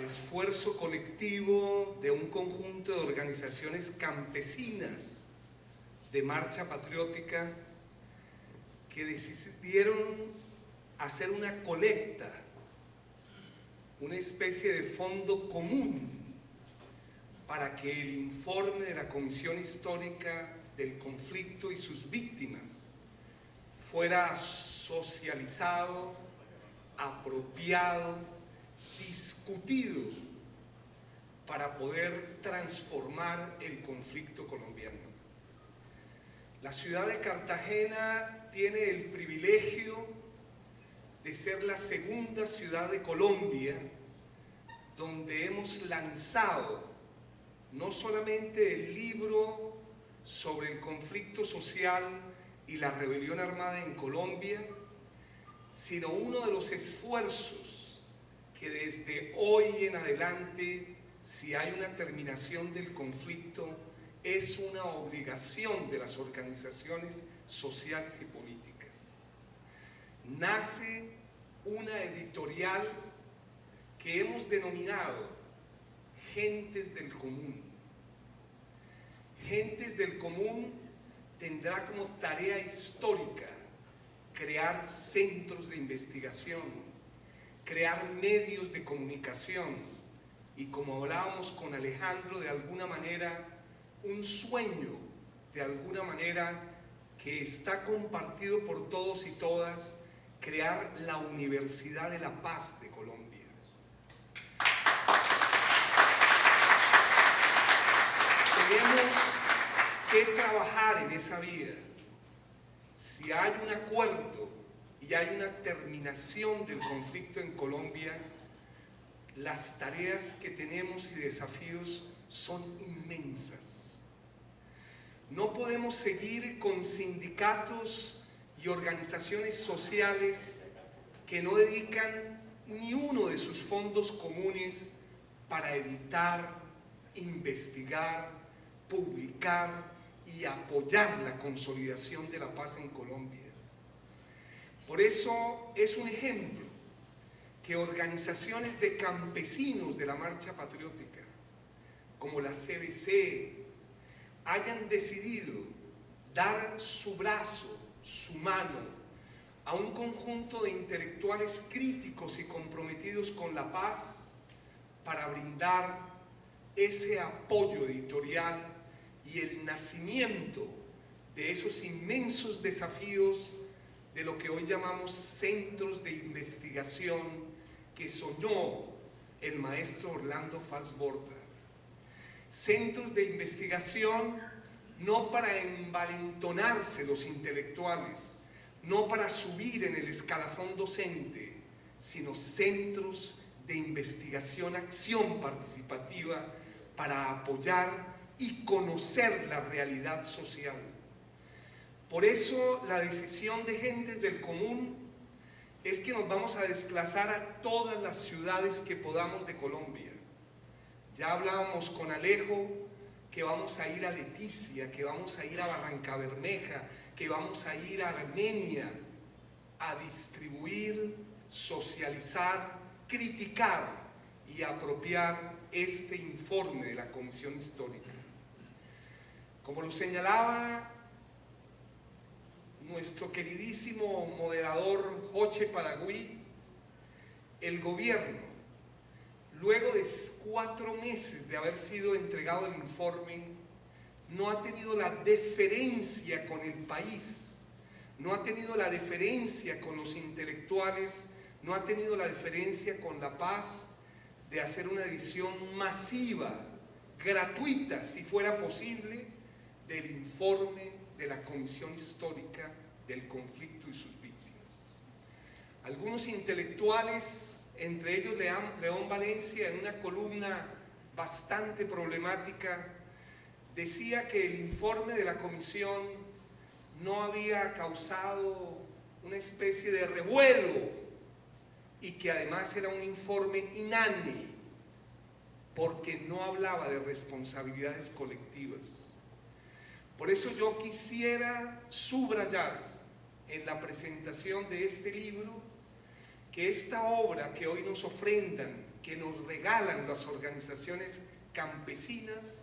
esfuerzo colectivo de un conjunto de organizaciones campesinas de Marcha Patriótica que decidieron hacer una colecta, una especie de fondo común para que el informe de la Comisión Histórica del Conflicto y sus víctimas fuera socializado, apropiado, discutido para poder transformar el conflicto colombiano. La ciudad de Cartagena tiene el privilegio de ser la segunda ciudad de Colombia donde hemos lanzado no solamente el libro sobre el conflicto social y la rebelión armada en Colombia, sino uno de los esfuerzos que desde hoy en adelante, si hay una terminación del conflicto, es una obligación de las organizaciones sociales y políticas. Nace una editorial que hemos denominado Gentes del Común. Gentes del Común tendrá como tarea histórica crear centros de investigación, crear medios de comunicación y, como hablábamos con Alejandro, de alguna manera un sueño, de alguna manera que está compartido por todos y todas, crear la Universidad de la Paz de Colombia. Tenemos que trabajar en esa vía. Si hay un acuerdo y hay una terminación del conflicto en Colombia, las tareas que tenemos y desafíos son inmensas. No podemos seguir con sindicatos y organizaciones sociales que no dedican ni uno de sus fondos comunes para editar, investigar, publicar y apoyar la consolidación de la paz en Colombia. Por eso es un ejemplo que organizaciones de campesinos de la Marcha Patriótica, como la CBC, hayan decidido dar su brazo, su mano, a un conjunto de intelectuales críticos y comprometidos con la paz para brindar ese apoyo editorial y el nacimiento de esos inmensos desafíos de lo que hoy llamamos centros de investigación que soñó el maestro Orlando Falsborda. Centros de investigación no para envalentonarse los intelectuales, no para subir en el escalafón docente, sino centros de investigación, acción participativa para apoyar y conocer la realidad social. Por eso la decisión de Gentes del Común es que nos vamos a desplazar a todas las ciudades que podamos de Colombia. Ya hablábamos con Alejo que vamos a ir a Leticia, que vamos a ir a Barrancabermeja, que vamos a ir a Armenia a distribuir, socializar, criticar y apropiar este informe de la Comisión Histórica. Como lo señalaba nuestro queridísimo moderador Joche Padagüí, el gobierno, luego de 4 meses de haber sido entregado el informe, no ha tenido la deferencia con el país, no ha tenido la deferencia con los intelectuales, no ha tenido la deferencia con la paz de hacer una edición masiva, gratuita, si fuera posible, del informe de la Comisión Histórica del Conflicto y sus víctimas. Algunos intelectuales, entre ellos León Valencia, en una columna bastante problemática, decía que el informe de la comisión no había causado una especie de revuelo y que además era un informe inane porque no hablaba de responsabilidades colectivas. Por eso yo quisiera subrayar en la presentación de este libro que esta obra que hoy nos ofrendan que nos regalan las organizaciones campesinas,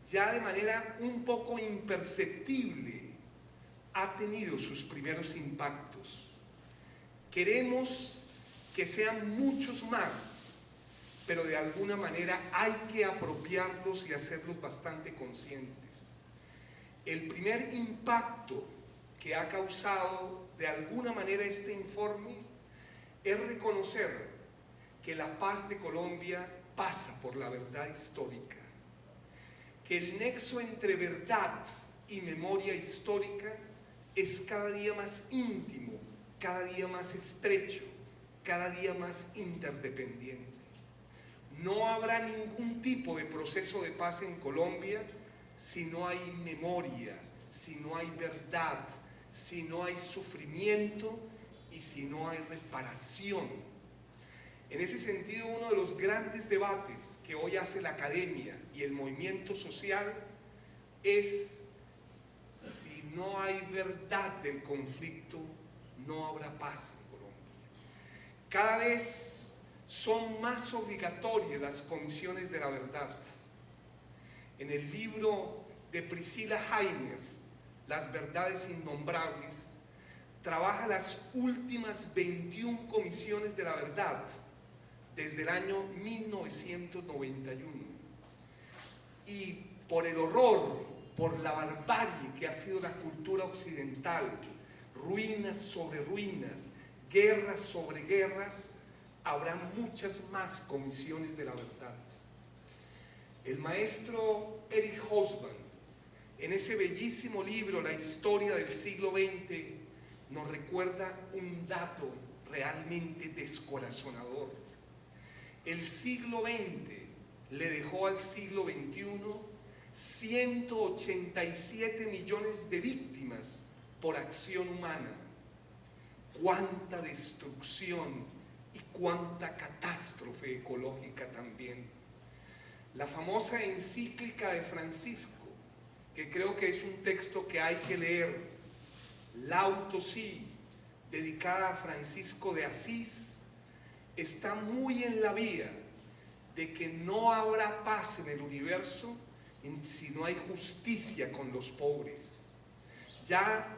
ya de manera un poco imperceptible, ha tenido sus primeros impactos. Queremos que sean muchos más, pero de alguna manera hay que apropiarlos y hacerlos bastante conscientes. El primer impacto que ha causado de alguna manera este informe es reconocer que la paz de Colombia pasa por la verdad histórica, que el nexo entre verdad y memoria histórica es cada día más íntimo, cada día más estrecho, cada día más interdependiente. No habrá ningún tipo de proceso de paz en Colombia si no hay memoria, si no hay verdad, si no hay sufrimiento y si no hay reparación. En ese sentido, uno de los grandes debates que hoy hace la academia y el movimiento social es: si no hay verdad del conflicto, no habrá paz en Colombia. Cada vez son más obligatorias las comisiones de la verdad. En el libro de Priscilla Hainer, Las verdades innombrables, trabaja las últimas 21 comisiones de la verdad desde el año 1991. Y por el horror, por la barbarie que ha sido la cultura occidental, ruinas sobre ruinas, guerras sobre guerras, habrá muchas más comisiones de la verdad. El maestro Eric Hobsbawm, en ese bellísimo libro, La historia del siglo XX, nos recuerda un dato realmente descorazonador. El siglo XX le dejó al siglo XXI 187 millones de víctimas por acción humana. Cuánta destrucción y cuánta catástrofe ecológica también. La famosa encíclica de Francisco, que creo que es un texto que hay que leer, Laudato Si', dedicada a Francisco de Asís, está muy en la vía de que no habrá paz en el universo si no hay justicia con los pobres. Ya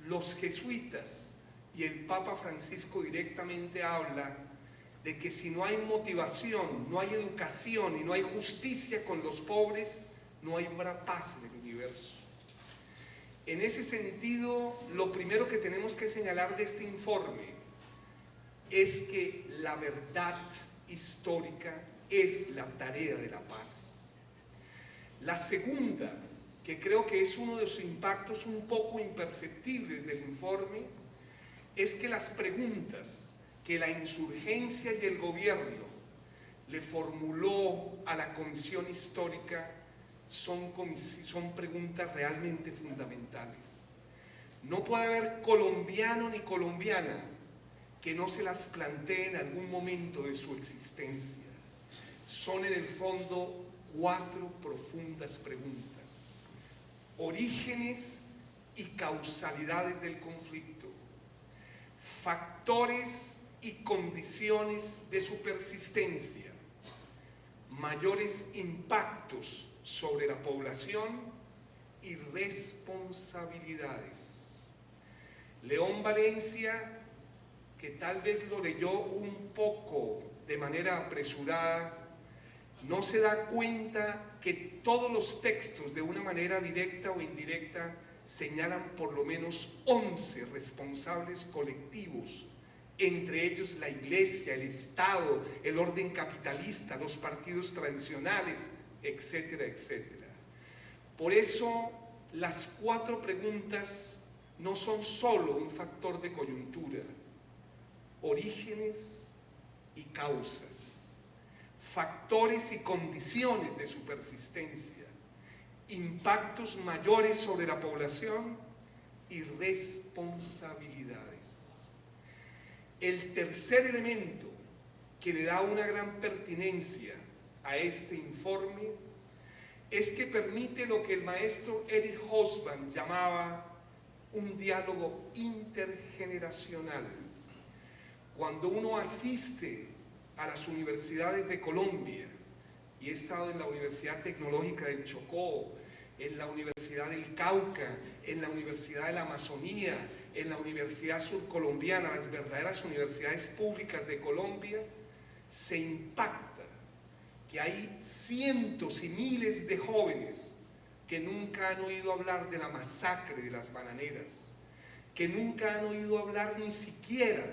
los jesuitas y el Papa Francisco directamente habla de que si no hay motivación, no hay educación y no hay justicia con los pobres, no habrá paz en el universo. En ese sentido, lo primero que tenemos que señalar de este informe es que la verdad histórica es la tarea de la paz. La segunda, que creo que es uno de los impactos un poco imperceptibles del informe, es que las preguntas que la insurgencia y el gobierno le formuló a la Comisión Histórica son preguntas realmente fundamentales. No puede haber colombiano ni colombiana que no se las plantee en algún momento de su existencia. Son en el fondo 4 profundas preguntas: orígenes y causalidades del conflicto, factores y condiciones de su persistencia, mayores impactos sobre la población y responsabilidades. León Valencia, que tal vez lo leyó un poco de manera apresurada, no se da cuenta que todos los textos, de una manera directa o indirecta, señalan por lo menos 11 responsables colectivos, entre ellos la Iglesia, el Estado, el orden capitalista, los partidos tradicionales, etcétera, etcétera. Por eso, las 4 preguntas no son solo un factor de coyuntura: orígenes y causas, factores y condiciones de su persistencia, impactos mayores sobre la población y responsabilidades. El tercer elemento que le da una gran pertinencia a este informe es que permite lo que el maestro Eric Hobsbawm llamaba un diálogo intergeneracional. Cuando uno asiste a las universidades de Colombia, y he estado en la Universidad Tecnológica del Chocó, en la Universidad del Cauca, en la Universidad de la Amazonía, en la Universidad Surcolombiana, las verdaderas universidades públicas de Colombia, se impacta que hay cientos y miles de jóvenes que nunca han oído hablar de la masacre de las bananeras, que nunca han oído hablar ni siquiera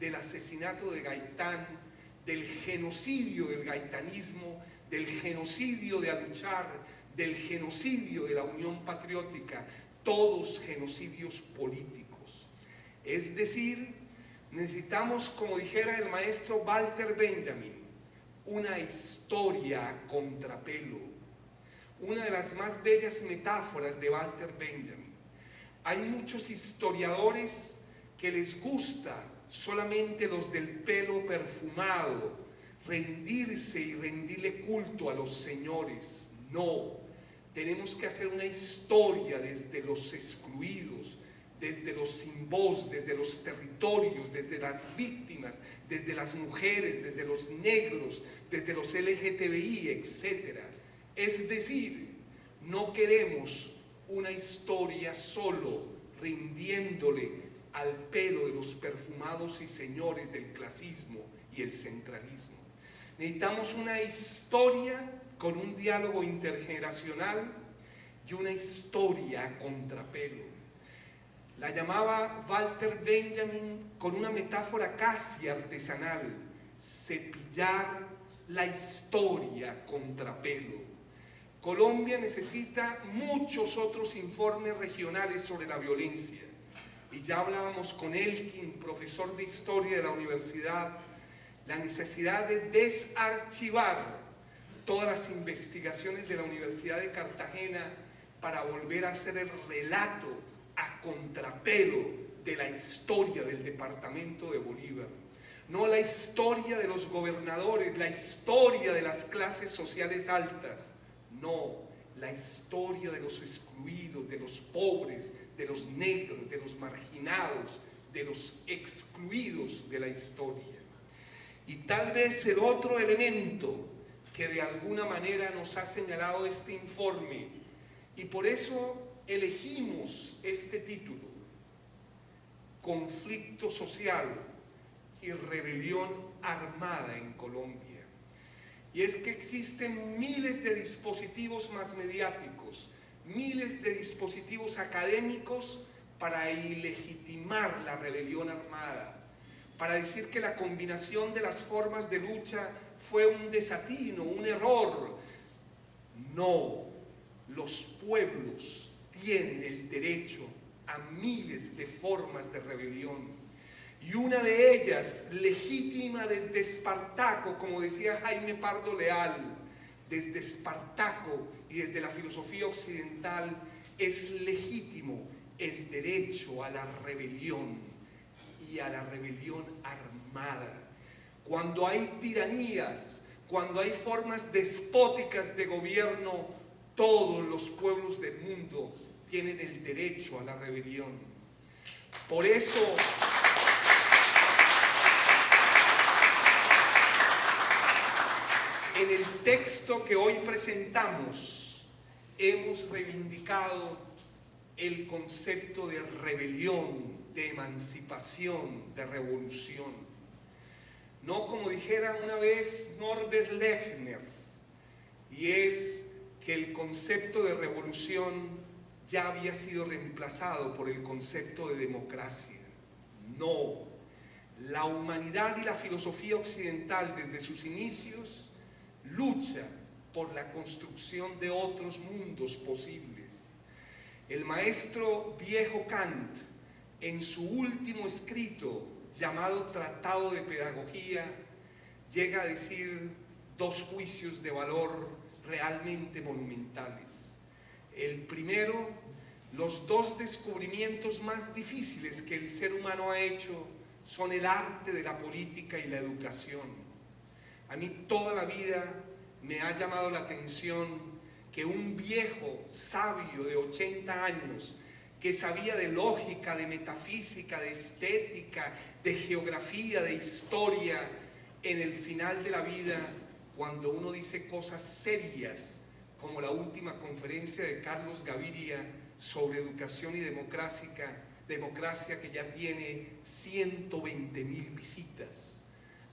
del asesinato de Gaitán, del genocidio del gaitanismo, del genocidio de Aluchar, del genocidio de la Unión Patriótica, todos genocidios políticos. Es decir, necesitamos, como dijera el maestro Walter Benjamin, una historia a contrapelo. Una de las más bellas metáforas de Walter Benjamin. Hay muchos historiadores que les gusta solamente los del pelo perfumado, rendirse y rendirle culto a los señores. No, tenemos que hacer una historia desde los excluidos, desde los sin voz, desde los territorios, desde las víctimas, desde las mujeres, desde los negros, desde los LGTBI, etc. Es decir, no queremos una historia solo rindiéndole al pelo de los perfumados y señores del clasismo y el centralismo. Necesitamos una historia con un diálogo intergeneracional y una historia a contrapelo. La llamaba Walter Benjamin con una metáfora casi artesanal: cepillar la historia a contrapelo. Colombia necesita muchos otros informes regionales sobre la violencia. Y ya hablábamos con Elkin, profesor de historia de la universidad, la necesidad de desarchivar todas las investigaciones de la Universidad de Cartagena para volver a hacer el relato a contrapelo de la historia del departamento de Bolívar. No la historia de los gobernadores, la historia de las clases sociales altas. No, la historia de los excluidos, de los pobres, de los negros, de los marginados, de los excluidos de la historia. Y tal vez el otro elemento que de alguna manera nos ha señalado este informe, y por eso elegimos este título: Conflicto social y rebelión armada en Colombia. Y es que existen miles de dispositivos más mediáticos, miles de dispositivos académicos para ilegitimar la rebelión armada, para decir que la combinación de las formas de lucha fue un desatino, un error. No, los pueblos tienen el derecho a miles de formas de rebelión. Y una de ellas, legítima desde Espartaco, como decía Jaime Pardo Leal, desde Espartaco y desde la filosofía occidental, es legítimo el derecho a la rebelión y a la rebelión armada. Cuando hay tiranías, cuando hay formas despóticas de gobierno, todos los pueblos del mundo tienen el derecho a la rebelión. Por eso, en el texto que hoy presentamos, hemos reivindicado el concepto de rebelión, de emancipación, de revolución. No como dijera una vez Norbert Lechner, y es que el concepto de revolución ya había sido reemplazado por el concepto de democracia. No, la humanidad y la filosofía occidental desde sus inicios lucha por la construcción de otros mundos posibles. El maestro viejo Kant, en su último escrito llamado Tratado de Pedagogía, llega a decir dos juicios de valor realmente monumentales. El primero, los dos descubrimientos más difíciles que el ser humano ha hecho son el arte de la política y la educación. A mí toda la vida me ha llamado la atención que un viejo sabio de 80 años, que sabía de lógica, de metafísica, de estética, de geografía, de historia, en el final de la vida, cuando uno dice cosas serias, como la última conferencia de Carlos Gaviria sobre educación y democracia, que ya tiene 120.000 visitas.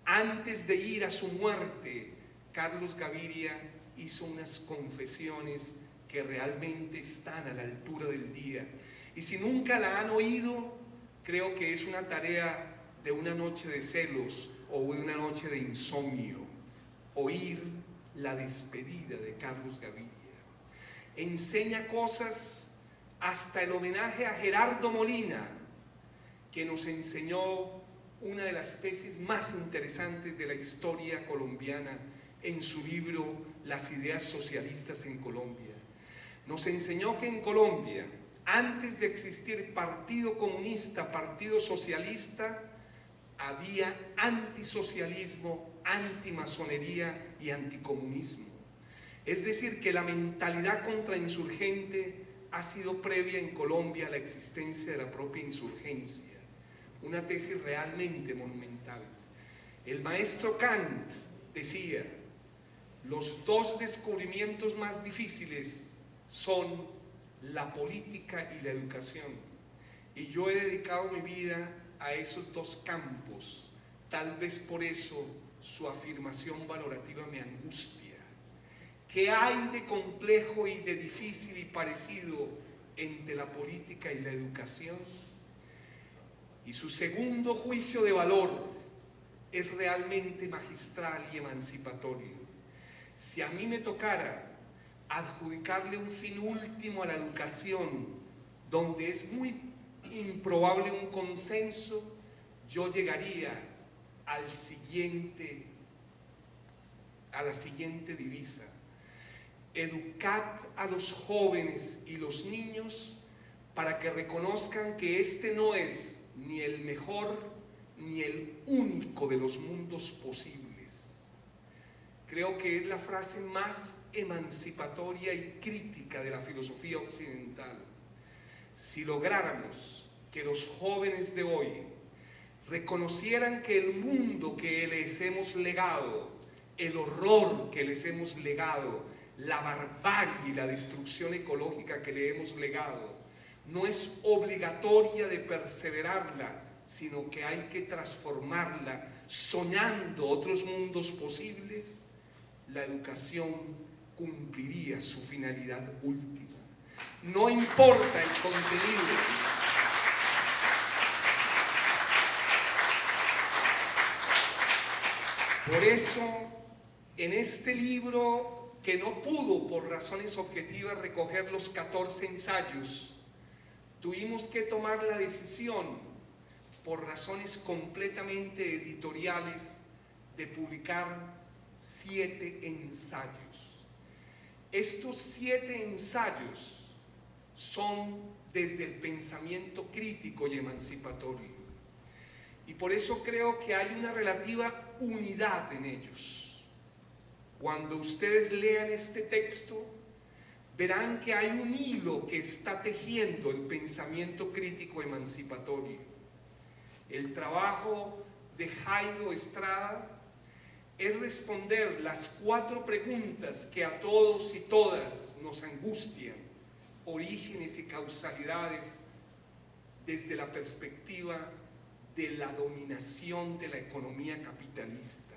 Antes de ir a su muerte, Carlos Gaviria hizo unas confesiones que realmente están a la altura del día. Y si nunca la han oído, creo que es una tarea de una noche de celos o de una noche de insomnio, oír la despedida de Carlos Gaviria. Enseña cosas, hasta el homenaje a Gerardo Molina, que nos enseñó una de las tesis más interesantes de la historia colombiana en su libro Las ideas socialistas en Colombia. Nos enseñó que en Colombia, antes de existir Partido Comunista, Partido Socialista, había antisocialismo, antimasonería y anticomunismo. Es decir, que la mentalidad contrainsurgente ha sido previa en Colombia a la existencia de la propia insurgencia. Una tesis realmente monumental. El maestro Kant decía: los dos descubrimientos más difíciles son la política y la educación. Y yo he dedicado mi vida a esos dos campos. Tal vez por eso su afirmación valorativa me angustia. ¿Qué hay de complejo y de difícil y parecido entre la política y la educación? Y su segundo juicio de valor es realmente magistral y emancipatorio. Si a mí me tocara adjudicarle un fin último a la educación, donde es muy improbable un consenso, yo llegaría a la siguiente divisa: educad a los jóvenes y los niños para que reconozcan que este no es ni el mejor ni el único de los mundos posibles. Creo que es la frase más emancipatoria y crítica de la filosofía occidental. Si lográramos que los jóvenes de hoy reconocieran que el mundo que les hemos legado, el horror que les hemos legado, la barbarie y la destrucción ecológica que le hemos legado, no es obligatoria de perseverarla, sino que hay que transformarla soñando otros mundos posibles, la educación cumpliría su finalidad última. No importa el contenido. Por eso, en este libro, que no pudo por razones objetivas recoger los 14 ensayos, tuvimos que tomar la decisión, por razones completamente editoriales, de publicar 7 ensayos. Estos 7 ensayos son desde el pensamiento crítico y emancipatorio. Y por eso creo que hay una relativa unidad en ellos. Cuando ustedes lean este texto, verán que hay un hilo que está tejiendo el pensamiento crítico emancipatorio. El trabajo de Jairo Estrada es responder las 4 preguntas que a todos y todas nos angustian: orígenes y causalidades desde la perspectiva de la dominación de la economía capitalista.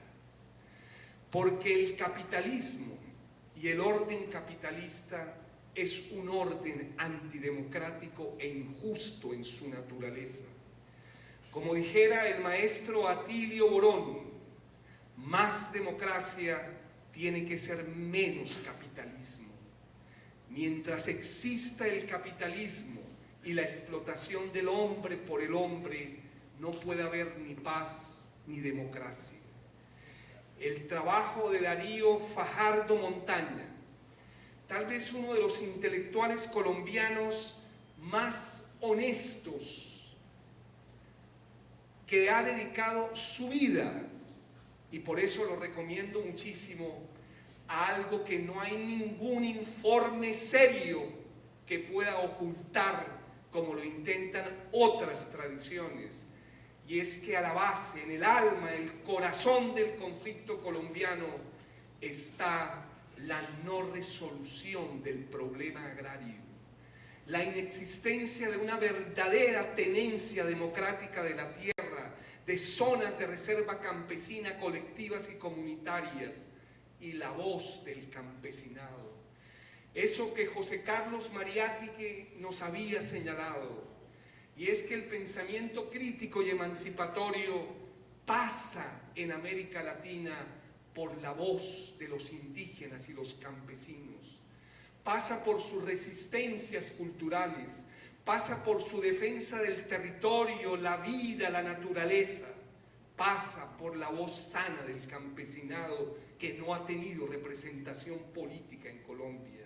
Porque el capitalismo y el orden capitalista es un orden antidemocrático e injusto en su naturaleza. Como dijera el maestro Atilio Borón, más democracia tiene que ser menos capitalismo. Mientras exista el capitalismo y la explotación del hombre por el hombre, no puede haber ni paz ni democracia. El trabajo de Darío Fajardo Montaña, tal vez uno de los intelectuales colombianos más honestos, que ha dedicado su vida, y por eso lo recomiendo muchísimo, a algo que no hay ningún informe serio que pueda ocultar, como lo intentan otras tradiciones, y es que a la base, en el alma, el corazón del conflicto colombiano está la no resolución del problema agrario, la inexistencia de una verdadera tenencia democrática de la tierra, de zonas de reserva campesina colectivas y comunitarias, y la voz del campesinado. Eso que José Carlos Mariátegui nos había señalado, y es que el pensamiento crítico y emancipatorio pasa en América Latina por la voz de los indígenas y los campesinos, pasa por sus resistencias culturales, pasa por su defensa del territorio, la vida, la naturaleza, pasa por la voz sana del campesinado que no ha tenido representación política en Colombia.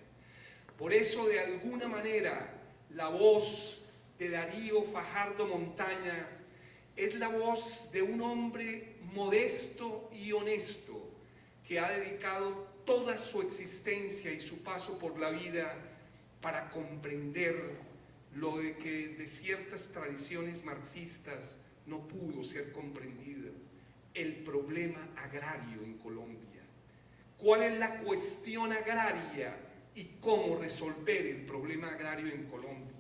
Por eso, de alguna manera, la voz de Darío Fajardo Montaña es la voz de un hombre modesto y honesto que ha dedicado toda su existencia y su paso por la vida para comprender lo de que desde ciertas tradiciones marxistas no pudo ser comprendido: el problema agrario en Colombia. ¿Cuál es la cuestión agraria y cómo resolver el problema agrario en Colombia?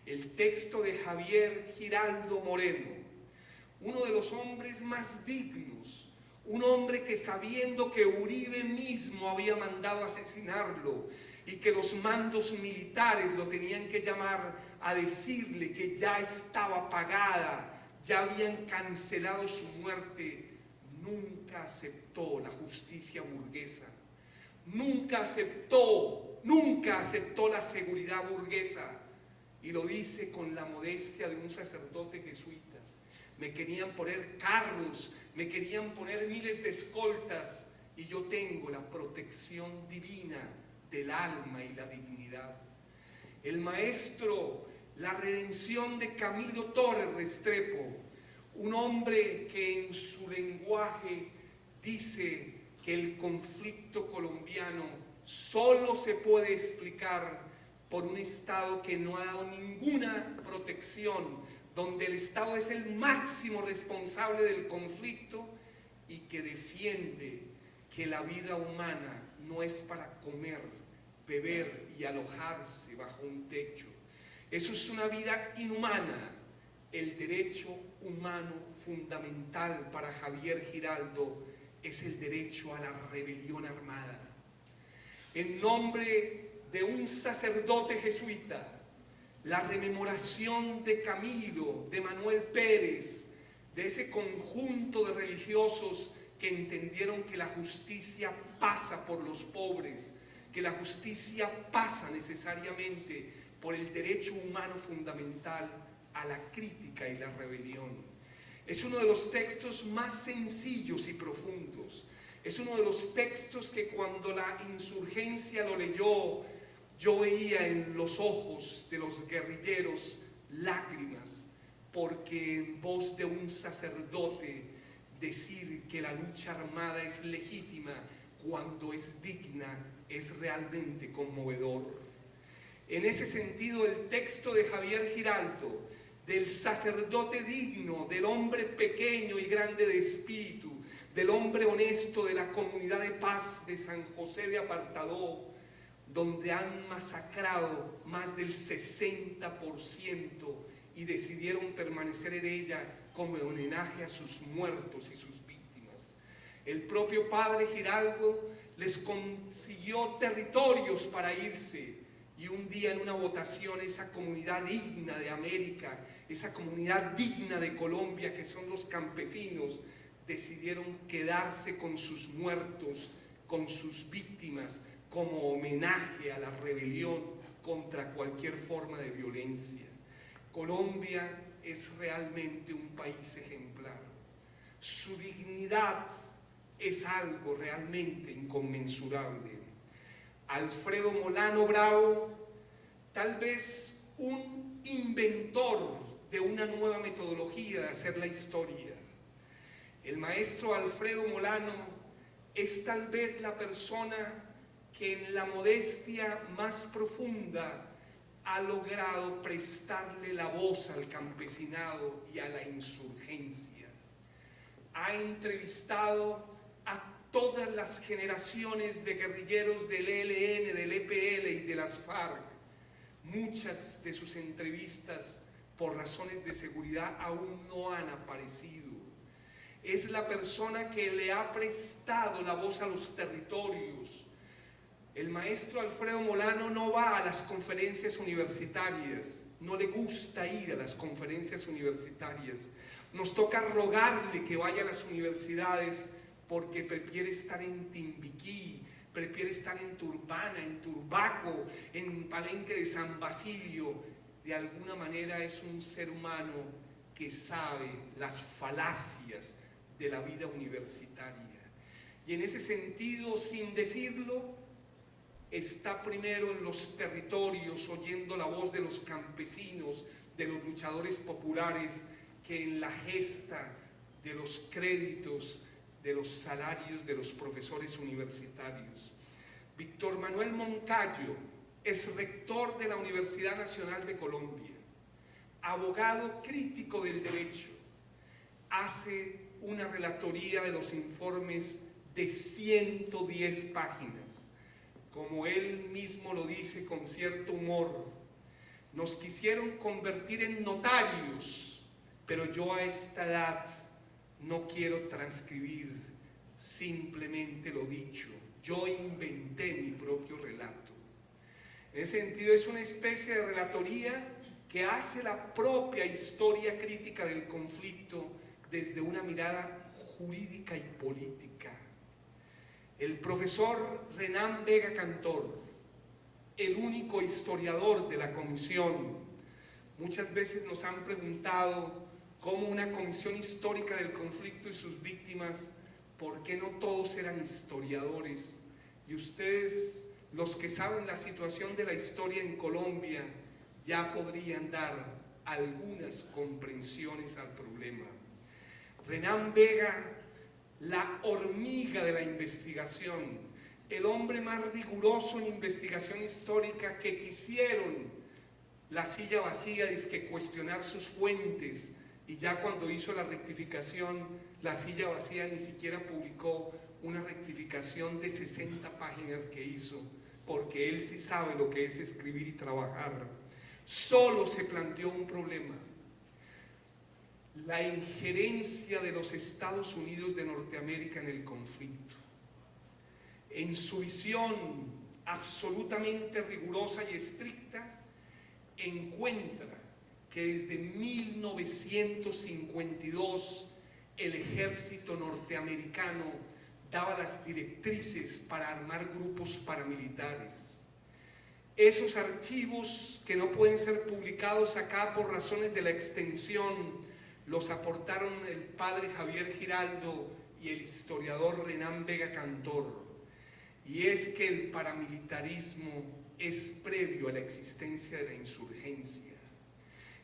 El texto de Javier Giraldo Moreno, uno de los hombres más dignos, un hombre que, sabiendo que Uribe mismo había mandado asesinarlo y que los mandos militares lo tenían que llamar a decirle que ya estaba pagada, ya habían cancelado su muerte, nunca aceptó la justicia burguesa, nunca aceptó la seguridad burguesa, y lo dice con la modestia de un sacerdote jesuita. Me querían poner carros, me querían poner miles de escoltas, y yo tengo la protección divina del alma y la dignidad. El maestro, la redención de Camilo Torres Restrepo, un hombre que en su lenguaje dice que el conflicto colombiano solo se puede explicar por un Estado que no ha dado ninguna protección, donde el Estado es el máximo responsable del conflicto, y que defiende que la vida humana no es para comer, beber y alojarse bajo un techo. Eso es una vida inhumana. El derecho humano fundamental para Javier Giraldo es el derecho a la rebelión armada. En nombre de un sacerdote jesuita, la rememoración de Camilo, de Manuel Pérez, de ese conjunto de religiosos que entendieron que la justicia pasa por los pobres, que la justicia pasa necesariamente por el derecho humano fundamental a la crítica y la rebelión. Es uno de los textos más sencillos y profundos. Es uno de los textos que cuando la insurgencia lo leyó, yo veía en los ojos de los guerrilleros lágrimas, porque en voz de un sacerdote decir que la lucha armada es legítima cuando es digna es realmente conmovedor. En ese sentido, el texto de Javier Giraldo, del sacerdote digno, del hombre pequeño y grande de espíritu, del hombre honesto de la comunidad de paz de San José de Apartadó, donde han masacrado más del 60% y decidieron permanecer en ella como homenaje a sus muertos y sus víctimas. El propio padre Giraldo les consiguió territorios para irse, y un día en una votación esa comunidad digna de América, esa comunidad digna de Colombia, que son los campesinos, decidieron quedarse con sus muertos, con sus víctimas, como homenaje a la rebelión contra cualquier forma de violencia. Colombia es realmente un país ejemplar. Su dignidad es algo realmente inconmensurable. Alfredo Molano Bravo, tal vez un inventor de una nueva metodología de hacer la historia. El maestro Alfredo Molano es tal vez la persona que en la modestia más profunda ha logrado prestarle la voz al campesinado y a la insurgencia. Ha entrevistado a todas las generaciones de guerrilleros del ELN, del EPL y de las FARC. Muchas de sus entrevistas, por razones de seguridad, aún no han aparecido. Es la persona que le ha prestado la voz a los territorios. El maestro Alfredo Molano no va a las conferencias universitarias, no le gusta ir a las conferencias universitarias. Nos toca rogarle que vaya a las universidades porque prefiere estar en Timbiquí, prefiere estar en Turbana, en Turbaco, en Palenque de San Basilio. De alguna manera es un ser humano que sabe las falacias de la vida universitaria. Y en ese sentido, sin decirlo, está primero en los territorios, oyendo la voz de los campesinos, de los luchadores populares, que en la gesta de los créditos, de los salarios de los profesores universitarios. Víctor Manuel Moncayo es rector de la Universidad Nacional de Colombia, abogado crítico del derecho, hace una relatoría de los informes de 110 páginas. Como él mismo lo dice con cierto humor, nos quisieron convertir en notarios, pero yo a esta edad no quiero transcribir simplemente lo dicho. Yo inventé mi propio relato. En ese sentido es una especie de relatoría que hace la propia historia crítica del conflicto desde una mirada jurídica y política. El profesor Renán Vega Cantor, el único historiador de la comisión, muchas veces nos han preguntado cómo una comisión histórica del conflicto y sus víctimas, ¿por qué no todos eran historiadores? Y ustedes, los que saben la situación de la historia en Colombia, ya podrían dar algunas comprensiones al problema. Renán Vega, la hormiga de la investigación, el hombre más riguroso en investigación histórica que quisieron la silla vacía, es que cuestionar sus fuentes, y ya cuando hizo la rectificación, la silla vacía ni siquiera publicó una rectificación de 60 páginas que hizo, porque él sí sabe lo que es escribir y trabajar. Solo se planteó un problema: la injerencia de los Estados Unidos de Norteamérica en el conflicto. En su visión absolutamente rigurosa y estricta, encuentra que desde 1952 el ejército norteamericano daba las directrices para armar grupos paramilitares. Esos archivos, que no pueden ser publicados acá por razones de la extensión, los aportaron el padre Javier Giraldo y el historiador Renán Vega Cantor. Y es que el paramilitarismo es previo a la existencia de la insurgencia.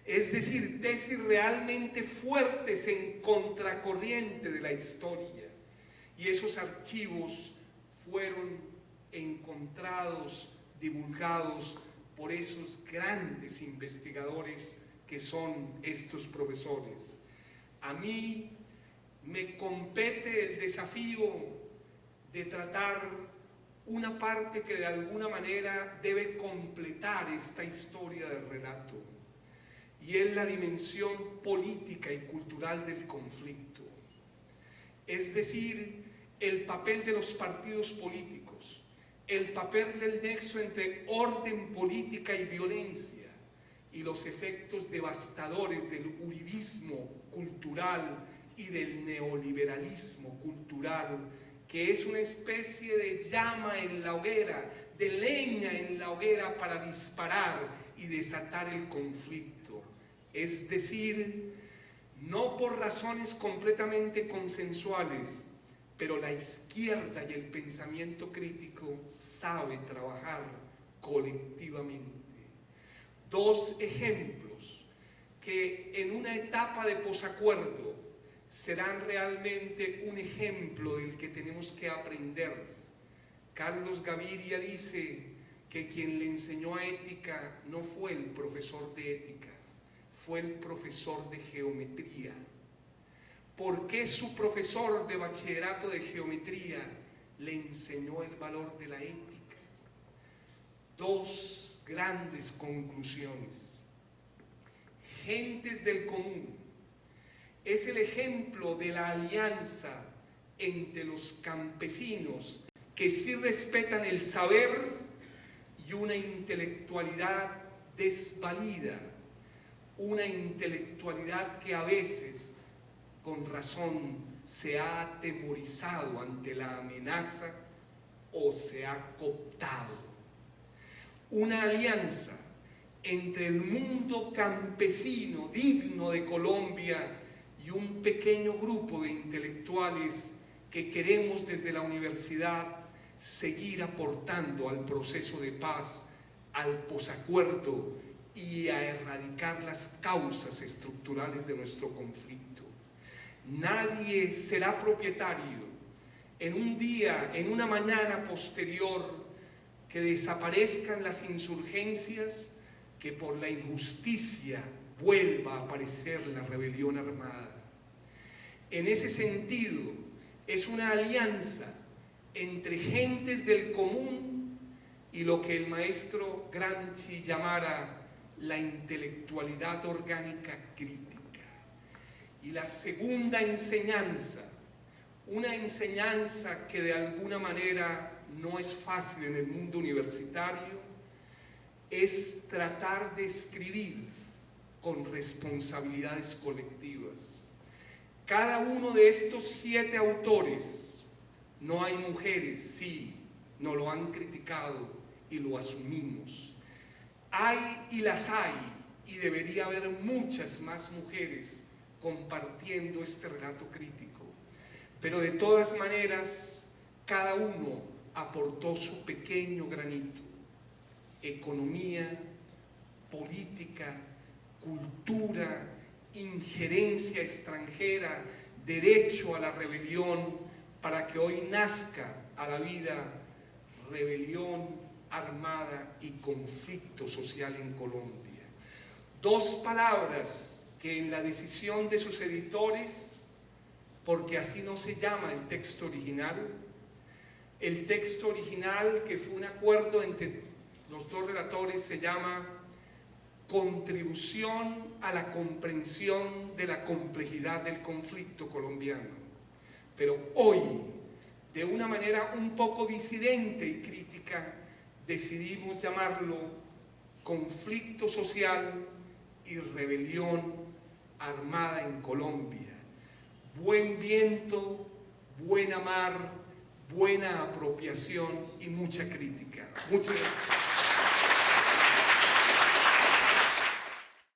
Es decir, tesis realmente fuertes en contracorriente de la historia. Y esos archivos fueron encontrados, divulgados por esos grandes investigadores que son estos profesores. A mí me compete el desafío de tratar una parte que de alguna manera debe completar esta historia del relato, y es la dimensión política y cultural del conflicto. Es decir, el papel de los partidos políticos, el papel del nexo entre orden, política y violencia, y los efectos devastadores del uribismo cultural y del neoliberalismo cultural, que es una especie de llama en la hoguera, de leña en la hoguera para disparar y desatar el conflicto. Es decir, no por razones completamente consensuales, pero la izquierda y el pensamiento crítico sabe trabajar colectivamente. Dos ejemplos que en una etapa de posacuerdo serán realmente un ejemplo del que tenemos que aprender. Carlos Gaviria dice que quien le enseñó a ética no fue el profesor de ética, fue el profesor de geometría. ¿Por qué su profesor de bachillerato de geometría le enseñó el valor de la ética? Dos grandes conclusiones. Gentes del común es el ejemplo de la alianza entre los campesinos que sí respetan el saber y una intelectualidad desvalida, una intelectualidad que a veces, con razón, se ha atemorizado ante la amenaza o se ha cooptado. Una alianza entre el mundo campesino digno de Colombia y un pequeño grupo de intelectuales que queremos desde la universidad seguir aportando al proceso de paz, al posacuerdo y a erradicar las causas estructurales de nuestro conflicto. Nadie será propietario en un día, en una mañana posterior, que desaparezcan las insurgencias, que por la injusticia vuelva a aparecer la rebelión armada. En ese sentido, es una alianza entre gentes del común y lo que el maestro Gramsci llamara la intelectualidad orgánica crítica. Y la segunda enseñanza, una enseñanza que de alguna manera no es fácil en el mundo universitario, es tratar de escribir con responsabilidades colectivas. Cada uno de estos 7 autores, no hay mujeres, sí, nos lo han criticado y lo asumimos. Hay y las hay, y debería haber muchas más mujeres compartiendo este relato crítico. Pero de todas maneras, cada uno aportó su pequeño granito. Economía, política, cultura, injerencia extranjera, derecho a la rebelión, para que hoy nazca a la vida rebelión armada y conflicto social en Colombia. 2 palabras que en la decisión de sus editores, porque así no se llama el texto original, que fue un acuerdo entre los 2 relatores, se llama Contribución a la comprensión de la complejidad del conflicto colombiano. Pero hoy, de una manera un poco disidente y crítica, decidimos llamarlo conflicto social y rebelión armada en Colombia. Buen viento, buena mar, buena apropiación y mucha crítica. Muchas gracias.